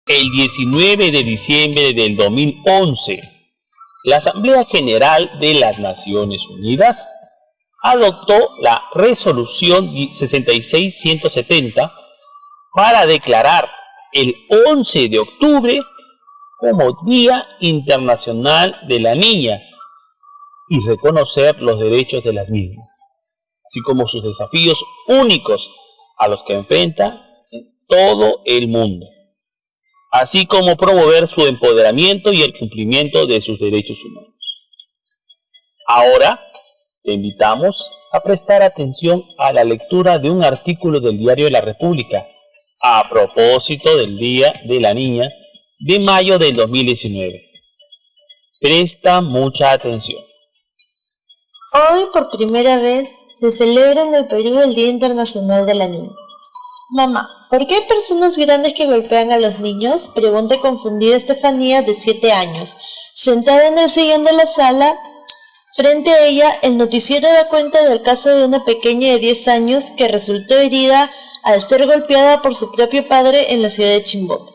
El 19 de diciembre del 2011, la Asamblea General de las Naciones Unidas adoptó la Resolución 66-170 para declarar el 11 de octubre como Día Internacional de la Niña y reconocer los derechos de las mismas, así como sus desafíos únicos a los que enfrenta todo el mundo, así como promover su empoderamiento y el cumplimiento de sus derechos humanos. Ahora, te invitamos a prestar atención a la lectura de un artículo del Diario de la República a propósito del Día de la Niña de mayo del 2019. Presta mucha atención. Hoy, por primera vez, se celebra en el Perú el Día Internacional de la Niña. Mamá, ¿por qué hay personas grandes que golpean a los niños?, pregunta confundida Estefanía, de 7 años. Sentada en el sillón de la sala, frente a ella, el noticiero da cuenta del caso de una pequeña de 10 años que resultó herida al ser golpeada por su propio padre en la ciudad de Chimbote.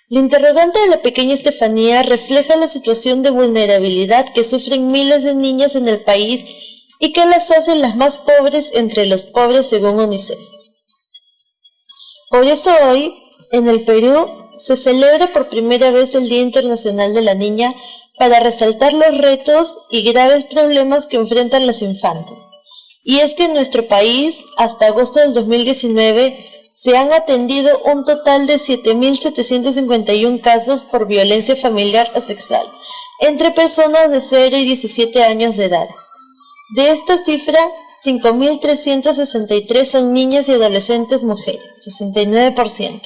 La interrogante de la pequeña Estefanía refleja la situación de vulnerabilidad que sufren miles de niñas en el país y que las hace las más pobres entre los pobres, según UNICEF. Por eso hoy, en el Perú, se celebra por primera vez el Día Internacional de la Niña para resaltar los retos y graves problemas que enfrentan las infantes. Y es que en nuestro país, hasta agosto del 2019, se han atendido un total de 7.751 casos por violencia familiar o sexual entre personas de 0 y 17 años de edad. De esta cifra, 5.363 son niñas y adolescentes mujeres, 69%.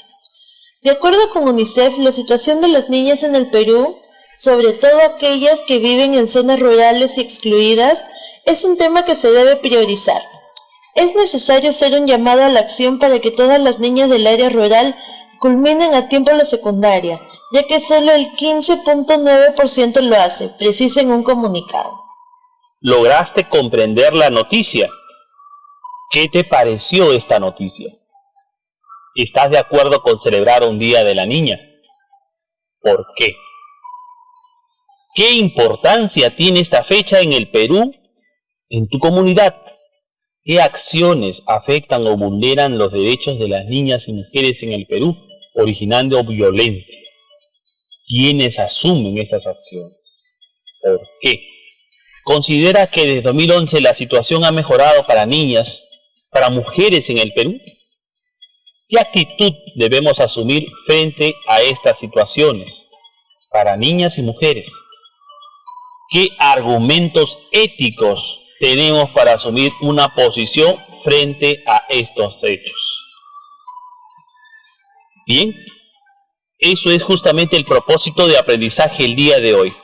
De acuerdo con UNICEF, la situación de las niñas en el Perú, sobre todo aquellas que viven en zonas rurales y excluidas, es un tema que se debe priorizar. Es necesario hacer un llamado a la acción para que todas las niñas del área rural culminen a tiempo la secundaria, ya que solo el 15.9% lo hace, precisa en un comunicado. ¿Lograste comprender la noticia? ¿Qué te pareció esta noticia? ¿Estás de acuerdo con celebrar un Día de la Niña? ¿Por qué? ¿Qué importancia tiene esta fecha en el Perú, en tu comunidad? ¿Qué acciones afectan o vulneran los derechos de las niñas y mujeres en el Perú, originando violencia? ¿Quiénes asumen esas acciones? ¿Por qué? ¿Considera que desde 2011 la situación ha mejorado para niñas, para mujeres en el Perú? ¿Qué actitud debemos asumir frente a estas situaciones para niñas y mujeres? ¿Qué argumentos éticos tenemos para asumir una posición frente a estos hechos? Bien, eso es justamente el propósito de aprendizaje el día de hoy.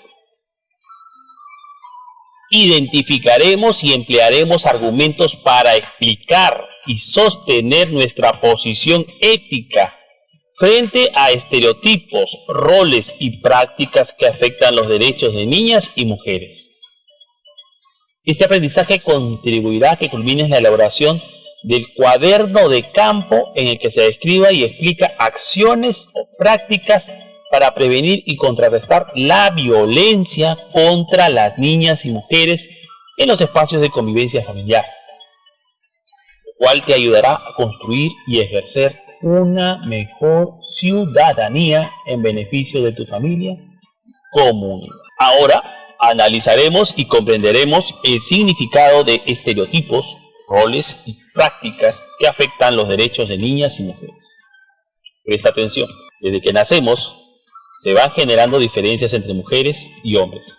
Identificaremos y emplearemos argumentos para explicar y sostener nuestra posición ética frente a estereotipos, roles y prácticas que afectan los derechos de niñas y mujeres. Este aprendizaje contribuirá a que culmine la elaboración del cuaderno de campo en el que se describa y explica acciones o prácticas para prevenir y contrarrestar la violencia contra las niñas y mujeres en los espacios de convivencia familiar, lo cual te ayudará a construir y ejercer una mejor ciudadanía en beneficio de tu familia comunidad. Ahora analizaremos y comprenderemos el significado de estereotipos, roles y prácticas que afectan los derechos de niñas y mujeres. Presta atención, desde que nacemos se van generando diferencias entre mujeres y hombres,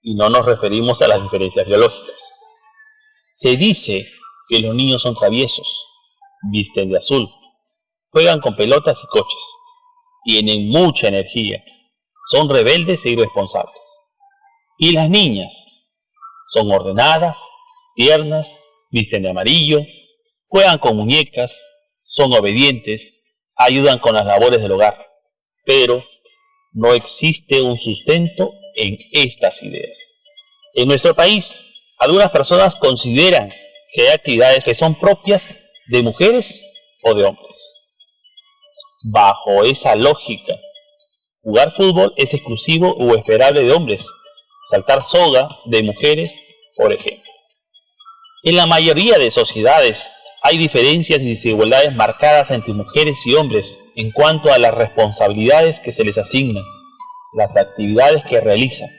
y no nos referimos a las diferencias biológicas. Se dice que los niños son traviesos, visten de azul, juegan con pelotas y coches, tienen mucha energía, son rebeldes e irresponsables. Y las niñas son ordenadas, tiernas, visten de amarillo, juegan con muñecas, son obedientes, ayudan con las labores del hogar, pero no existe un sustento en estas ideas. En nuestro país, algunas personas consideran que hay actividades que son propias de mujeres o de hombres. Bajo esa lógica, jugar fútbol es exclusivo o esperable de hombres, saltar soga de mujeres, por ejemplo. En la mayoría de sociedades hay diferencias y desigualdades marcadas entre mujeres y hombres en cuanto a las responsabilidades que se les asignan, las actividades que realizan,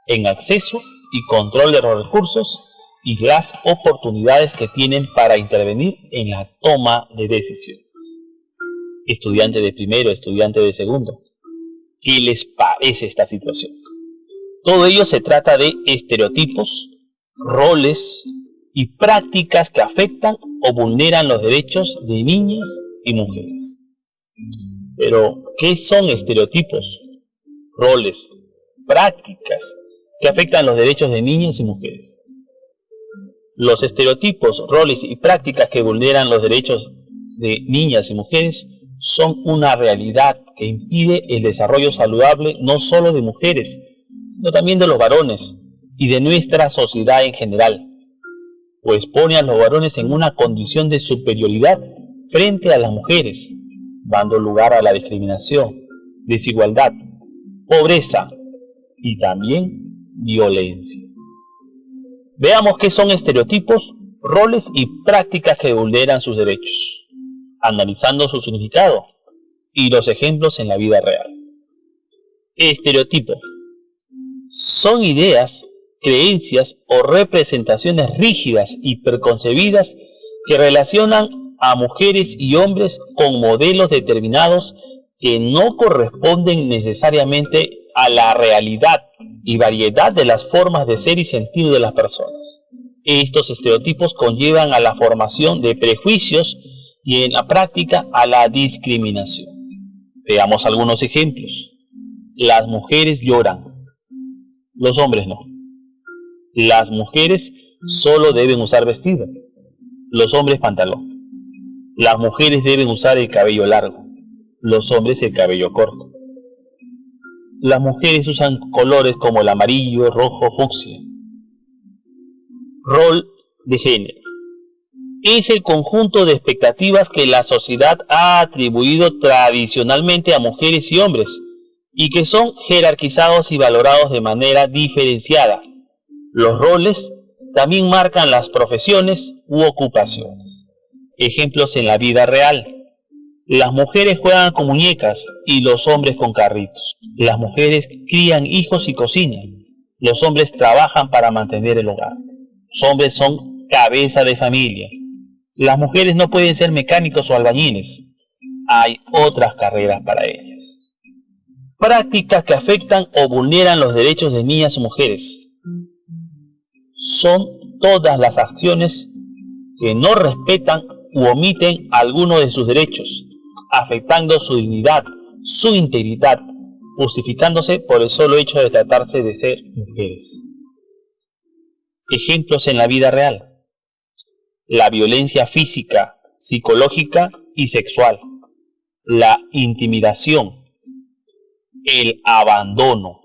en acceso y control de los recursos y las oportunidades que tienen para intervenir en la toma de decisiones. Estudiante de primero, estudiante de segundo, ¿qué les parece esta situación? Todo ello se trata de estereotipos, roles y prácticas que afectan o vulneran los derechos de niñas y mujeres. Pero, ¿qué son estereotipos, roles, prácticas que afectan los derechos de niñas y mujeres? Los estereotipos, roles y prácticas que vulneran los derechos de niñas y mujeres son una realidad que impide el desarrollo saludable no solo de mujeres, sino también de los varones y de nuestra sociedad en general, pues pone a los varones en una condición de superioridad frente a las mujeres, dando lugar a la discriminación, desigualdad, pobreza y también violencia. Veamos qué son estereotipos, roles y prácticas que vulneran sus derechos, analizando su significado y los ejemplos en la vida real. Estereotipo. Son ideas, creencias o representaciones rígidas y preconcebidas que relacionan a mujeres y hombres con modelos determinados que no corresponden necesariamente a la realidad y variedad de las formas de ser y sentir de las personas. Estos estereotipos conllevan a la formación de prejuicios y en la práctica a la discriminación. Veamos algunos ejemplos. Las mujeres lloran, los hombres no. Las mujeres solo deben usar vestido, los hombres pantalón. Las mujeres deben usar el cabello largo, los hombres el cabello corto. Las mujeres usan colores como el amarillo, rojo, fucsia. Rol de género. Es el conjunto de expectativas que la sociedad ha atribuido tradicionalmente a mujeres y hombres y que son jerarquizados y valorados de manera diferenciada. Los roles también marcan las profesiones u ocupaciones. Ejemplos en la vida real. Las mujeres juegan con muñecas y los hombres con carritos. Las mujeres crían hijos y cocinan. Los hombres trabajan para mantener el hogar. Los hombres son cabeza de familia. Las mujeres no pueden ser mecánicos o albañiles. Hay otras carreras para ellas. Prácticas que afectan o vulneran los derechos de niñas y mujeres. Son todas las acciones que no respetan u omiten alguno de sus derechos, afectando su dignidad, su integridad, justificándose por el solo hecho de tratarse de ser mujeres. Ejemplos en la vida real. La violencia física, psicológica y sexual. La intimidación. El abandono.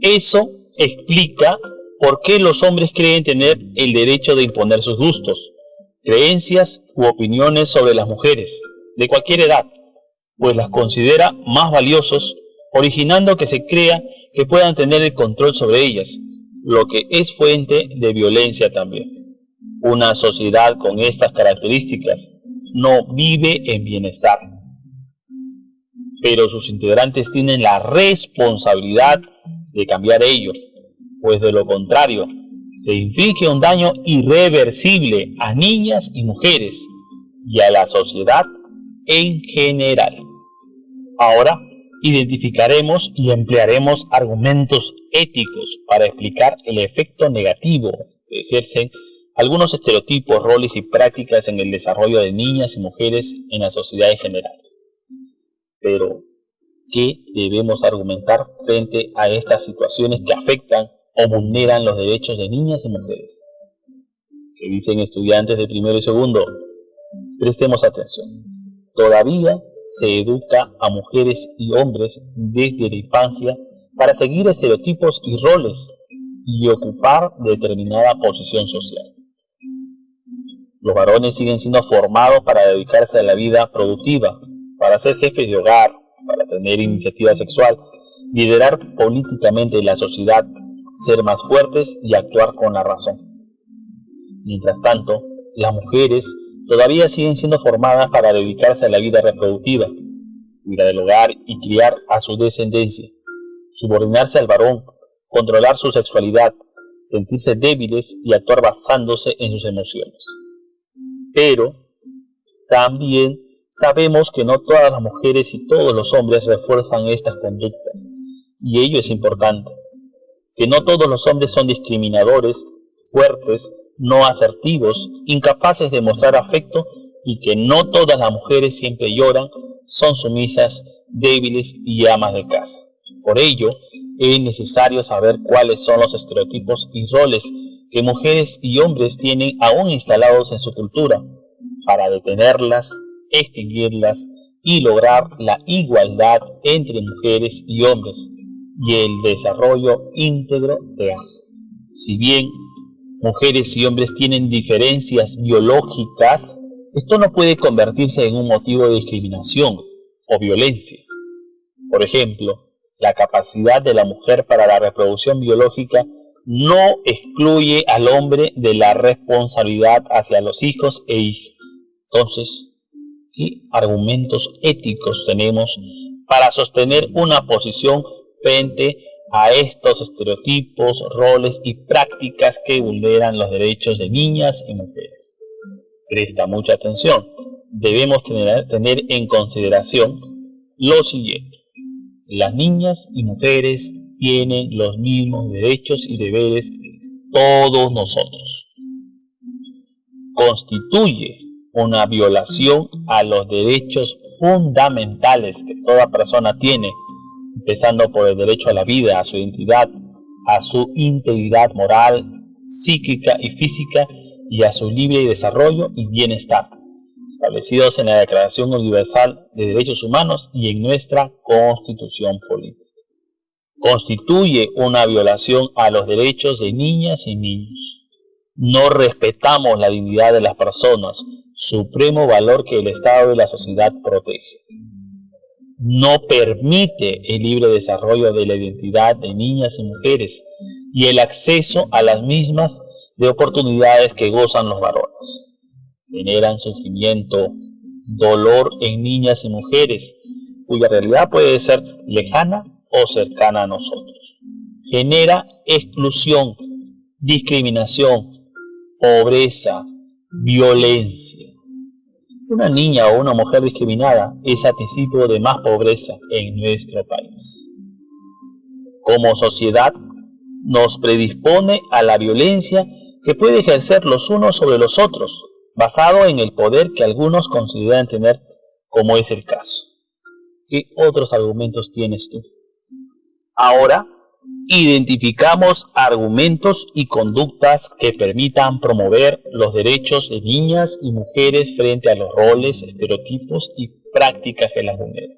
Eso explica por qué los hombres creen tener el derecho de imponer sus gustos, creencias u opiniones sobre las mujeres, de cualquier edad, pues las considera más valiosos, originando que se crea que puedan tener el control sobre ellas, lo que es fuente de violencia también. Una sociedad con estas características no vive en bienestar, pero sus integrantes tienen la responsabilidad de cambiar ello, pues de lo contrario, se inflige un daño irreversible a niñas y mujeres y a la sociedad en general. Ahora identificaremos y emplearemos argumentos éticos para explicar el efecto negativo que ejercen algunos estereotipos, roles y prácticas en el desarrollo de niñas y mujeres en la sociedad en general. Pero, ¿qué debemos argumentar frente a estas situaciones que afectan o vulneran los derechos de niñas y mujeres? ¿Qué dicen estudiantes de primero y segundo? Prestemos atención. Todavía se educa a mujeres y hombres desde la infancia para seguir estereotipos y roles y ocupar determinada posición social. Los varones siguen siendo formados para dedicarse a la vida productiva, para ser jefes de hogar, para tener iniciativa sexual, liderar políticamente la sociedad, ser más fuertes y actuar con la razón. Mientras tanto, las mujeres todavía siguen siendo formadas para dedicarse a la vida reproductiva, cuidar del hogar y criar a su descendencia, subordinarse al varón, controlar su sexualidad, sentirse débiles y actuar basándose en sus emociones. Pero también sabemos que no todas las mujeres y todos los hombres refuerzan estas conductas, y ello es importante, que no todos los hombres son discriminadores, fuertes, no asertivos, incapaces de mostrar afecto, y que no todas las mujeres siempre lloran, son sumisas, débiles y amas de casa. Por ello, es necesario saber cuáles son los estereotipos y roles que mujeres y hombres tienen aún instalados en su cultura, para detenerlas, extinguirlas y lograr la igualdad entre mujeres y hombres y el desarrollo íntegro de ambos. Si bien mujeres y hombres tienen diferencias biológicas, esto no puede convertirse en un motivo de discriminación o violencia. Por ejemplo, la capacidad de la mujer para la reproducción biológica no excluye al hombre de la responsabilidad hacia los hijos e hijas. Entonces, ¿qué argumentos éticos tenemos para sostener una posición frente a estos estereotipos, roles y prácticas que vulneran los derechos de niñas y mujeres? Presta mucha atención. Debemos tener en consideración lo siguiente. Las niñas y mujeres tienen los mismos derechos y deberes que todos nosotros. Constituye una violación a los derechos fundamentales que toda persona tiene, empezando por el derecho a la vida, a su identidad, a su integridad moral, psíquica y física, y a su libre desarrollo y bienestar, establecidos en la Declaración Universal de Derechos Humanos y en nuestra Constitución Política. Constituye una violación a los derechos de niñas y niños. No respetamos la dignidad de las personas, supremo valor que el Estado y la sociedad protege. No permite el libre desarrollo de la identidad de niñas y mujeres y el acceso a las mismas de oportunidades que gozan los varones. Generan sufrimiento, dolor en niñas y mujeres, cuya realidad puede ser lejana o cercana a nosotros. Genera exclusión, discriminación, pobreza, violencia. Una niña o una mujer discriminada es anticipo de más pobreza en nuestro país. Como sociedad, nos predispone a la violencia que puede ejercer los unos sobre los otros, basado en el poder que algunos consideran tener, como es el caso. ¿Qué otros argumentos tienes tú? Ahora, identificamos argumentos y conductas que permitan promover los derechos de niñas y mujeres frente a los roles, estereotipos y prácticas que las vulneran.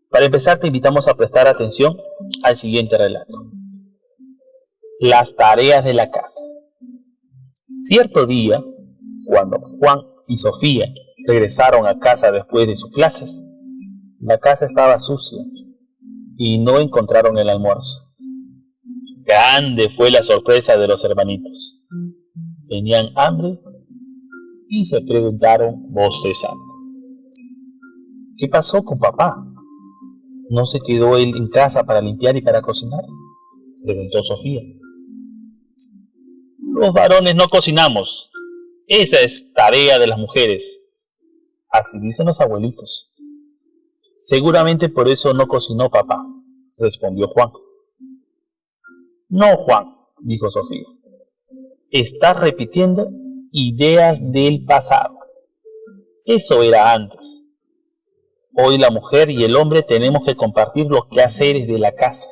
Para empezar, te invitamos a prestar atención al siguiente relato. Las tareas de la casa. Cierto día, cuando Juan y Sofía regresaron a casa después de sus clases, la casa estaba sucia y no encontraron el almuerzo. Grande fue la sorpresa de los hermanitos. Tenían hambre y se preguntaron bostezando: ¿qué pasó con papá? ¿No se quedó él en casa para limpiar y para cocinar?, preguntó Sofía. Los varones no cocinamos. Esa es tarea de las mujeres. Así dicen los abuelitos. Seguramente por eso no cocinó papá, respondió Juan. No, Juan, dijo Sofía. Estás repitiendo ideas del pasado. Eso era antes. Hoy la mujer y el hombre tenemos que compartir los quehaceres de la casa.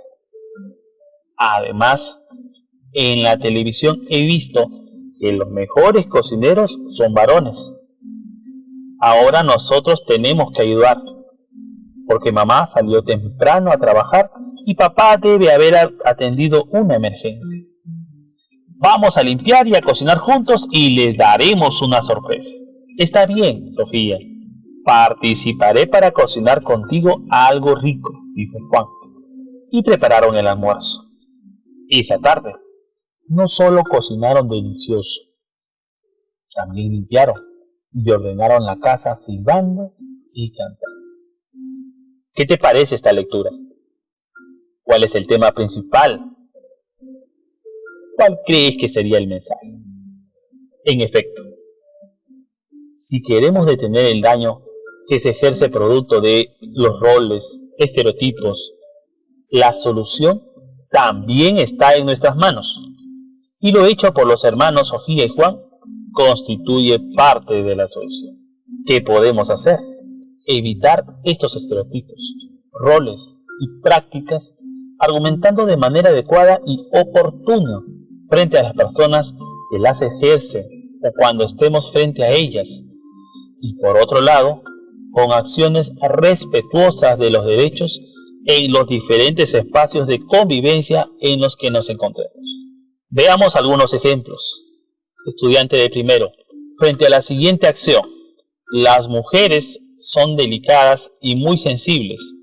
Además, en la televisión he visto que los mejores cocineros son varones. Ahora nosotros tenemos que ayudar, porque mamá salió temprano a trabajar y papá debe haber atendido una emergencia. Vamos a limpiar y a cocinar juntos y les daremos una sorpresa. Está bien, Sofía, Participaré para cocinar contigo algo rico, dijo Juan, y prepararon el almuerzo. Esa tarde, no solo cocinaron delicioso, también limpiaron y ordenaron la casa silbando y cantando. ¿Qué te parece esta lectura? ¿Cuál es el tema principal? ¿Cuál crees que sería el mensaje? En efecto, si queremos detener el daño que se ejerce producto de los roles, estereotipos, la solución también está en nuestras manos. Y lo hecho por los hermanos Sofía y Juan constituye parte de la solución. ¿Qué podemos hacer? Evitar estos estereotipos, roles y prácticas, argumentando de manera adecuada y oportuna frente a las personas que las ejercen o cuando estemos frente a ellas. Y por otro lado, con acciones respetuosas de los derechos en los diferentes espacios de convivencia en los que nos encontremos. Veamos algunos ejemplos. Estudiante de primero, frente a la siguiente acción: las mujeres son delicadas y muy sensibles.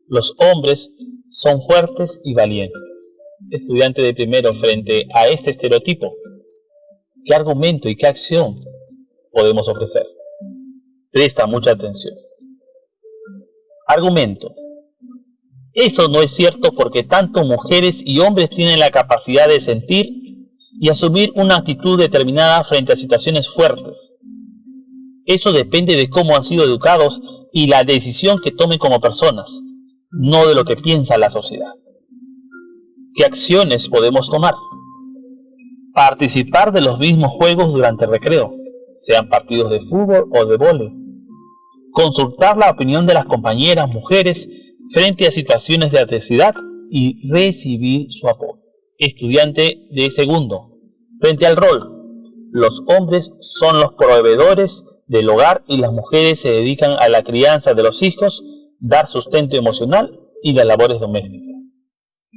Los hombres son fuertes y valientes. Estudiante de primero, frente a este estereotipo, ¿qué argumento y qué acción podemos ofrecer? Presta mucha atención. Argumento: eso no es cierto porque tanto mujeres y hombres tienen la capacidad de sentir y asumir una actitud determinada frente a situaciones fuertes. Eso depende de cómo han sido educados y la decisión que tomen como personas, no de lo que piensa la sociedad. ¿Qué acciones podemos tomar? Participar de los mismos juegos durante el recreo, sean partidos de fútbol o de vóley. Consultar la opinión de las compañeras mujeres frente a situaciones de adversidad y recibir su apoyo. Estudiante de segundo, frente al rol: los hombres son los proveedores del hogar y las mujeres se dedican a la crianza de los hijos, dar sustento emocional y las labores domésticas.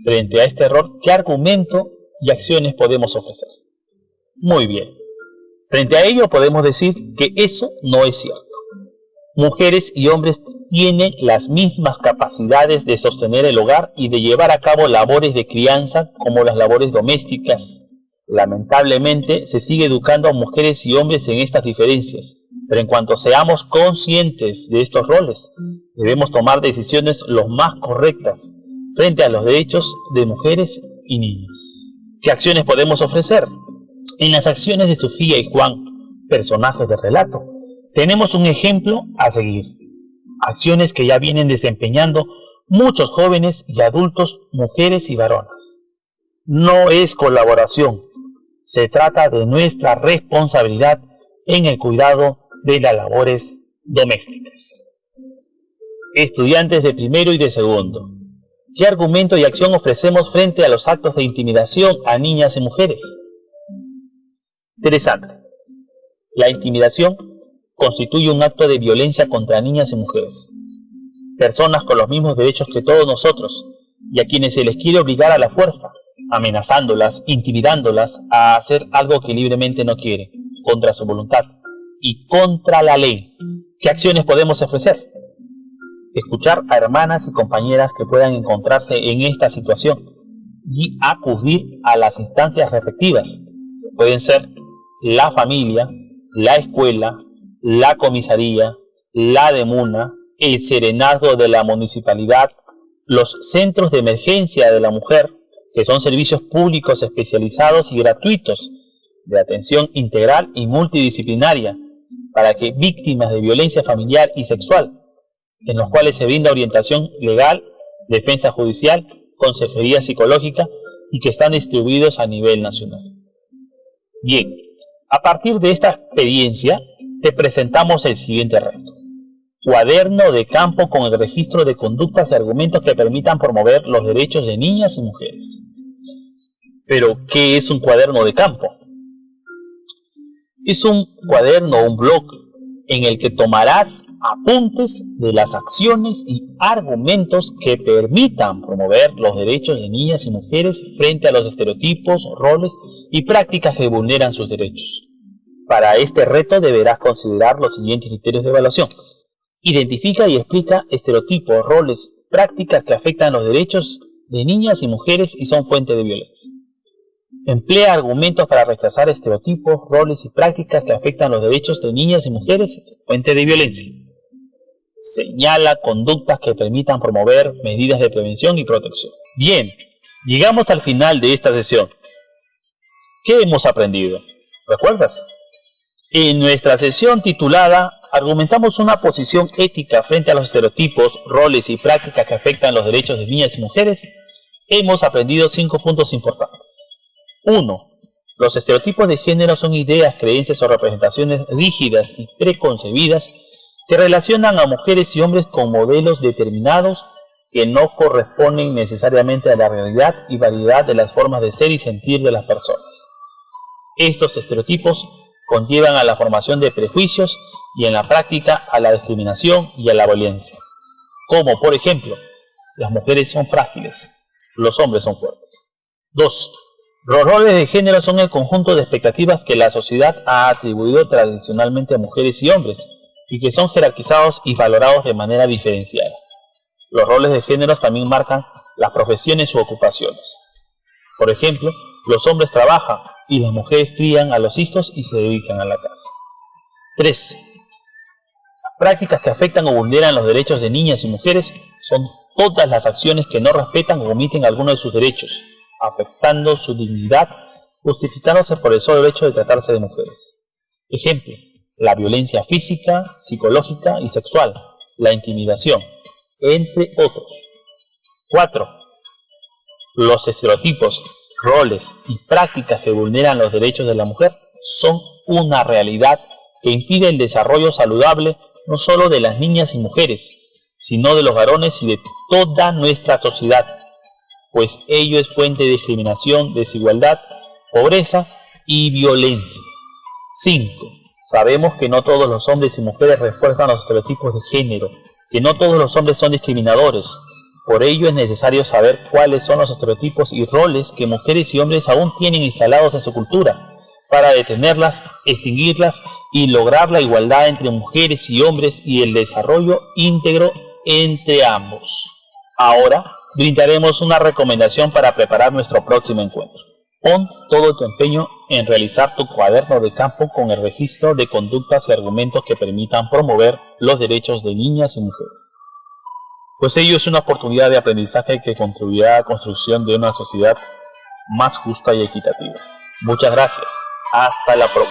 Frente a este error, ¿qué argumento y acciones podemos ofrecer? Muy bien. Frente a ello podemos decir que eso no es cierto. Mujeres y hombres tienen las mismas capacidades de sostener el hogar y de llevar a cabo labores de crianza como las labores domésticas. Lamentablemente se sigue educando a mujeres y hombres en estas diferencias, pero en cuanto seamos conscientes de estos roles, debemos tomar decisiones lo más correctas frente a los derechos de mujeres y niñas. ¿Qué acciones podemos ofrecer? En las acciones de Sofía y Juan, personajes de relato, tenemos un ejemplo a seguir. Acciones que ya vienen desempeñando muchos jóvenes y adultos, mujeres y varones. No es colaboración, se trata de nuestra responsabilidad en el cuidado de las labores domésticas. Estudiantes de primero y de segundo, ¿qué argumento y acción ofrecemos frente a los actos de intimidación a niñas y mujeres? Interesante. La intimidación constituye un acto de violencia contra niñas y mujeres, personas con los mismos derechos que todos nosotros, y a quienes se les quiere obligar a la fuerza, amenazándolas, intimidándolas a hacer algo que libremente no quieren, contra su voluntad y contra la ley. ¿Qué acciones podemos ofrecer? Escuchar a hermanas y compañeras que puedan encontrarse en esta situación y acudir a las instancias respectivas. Pueden ser la familia, la escuela, la comisaría, la DEMUNA, el serenazgo de la municipalidad, los centros de emergencia de la mujer, que son servicios públicos especializados y gratuitos de atención integral y multidisciplinaria para que víctimas de violencia familiar y sexual, en los cuales se brinda orientación legal, defensa judicial, consejería psicológica y que están distribuidos a nivel nacional. Bien, a partir de esta experiencia te presentamos el siguiente reto: cuaderno de campo con el registro de conductas y argumentos que permitan promover los derechos de niñas y mujeres. Pero, ¿qué es un cuaderno de campo? Es un cuaderno o un blog en el que tomarás apuntes de las acciones y argumentos que permitan promover los derechos de niñas y mujeres frente a los estereotipos, roles y prácticas que vulneran sus derechos. Para este reto deberás considerar los siguientes criterios de evaluación. Identifica y explica estereotipos, roles, prácticas que afectan los derechos de niñas y mujeres y son fuente de violencia. Emplea argumentos para rechazar estereotipos, roles y prácticas que afectan los derechos de niñas y mujeres y son fuente de violencia. Señala conductas que permitan promover medidas de prevención y protección. Bien, llegamos al final de esta sesión. ¿Qué hemos aprendido? ¿Recuerdas? En nuestra sesión titulada argumentamos una posición ética frente a los estereotipos, roles y prácticas que afectan los derechos de niñas y mujeres, hemos aprendido 5 puntos importantes. 1. Los estereotipos de género son ideas, creencias o representaciones rígidas y preconcebidas que relacionan a mujeres y hombres con modelos determinados que no corresponden necesariamente a la realidad y variedad de las formas de ser y sentir de las personas. Estos estereotipos conllevan a la formación de prejuicios y en la práctica a la discriminación y a la violencia, como por ejemplo, las mujeres son frágiles, los hombres son fuertes. 2. Los roles de género son el conjunto de expectativas que la sociedad ha atribuido tradicionalmente a mujeres y hombres, y que son jerarquizados y valorados de manera diferenciada. Los roles de género también marcan las profesiones u ocupaciones. Por ejemplo, los hombres trabajan y las mujeres crían a los hijos y se dedican a la casa. 3. Las prácticas que afectan o vulneran los derechos de niñas y mujeres son todas las acciones que no respetan o omiten alguno de sus derechos, afectando su dignidad, justificándose por el solo hecho de tratarse de mujeres. Ejemplo: la violencia física, psicológica y sexual, la intimidación, entre otros. 4. Los estereotipos, roles y prácticas que vulneran los derechos de la mujer son una realidad que impide el desarrollo saludable no solo de las niñas y mujeres, sino de los varones y de toda nuestra sociedad, pues ello es fuente de discriminación, desigualdad, pobreza y violencia. 5. Sabemos que no todos los hombres y mujeres refuerzan los estereotipos de género, que no todos los hombres son discriminadores. Por ello es necesario saber cuáles son los estereotipos y roles que mujeres y hombres aún tienen instalados en su cultura, para detenerlas, extinguirlas y lograr la igualdad entre mujeres y hombres y el desarrollo íntegro entre ambos. Ahora brindaremos una recomendación para preparar nuestro próximo encuentro. Pon todo tu empeño en realizar tu cuaderno de campo con el registro de conductas y argumentos que permitan promover los derechos de niñas y mujeres, pues ello es una oportunidad de aprendizaje que contribuirá a la construcción de una sociedad más justa y equitativa. Muchas gracias. Hasta la próxima.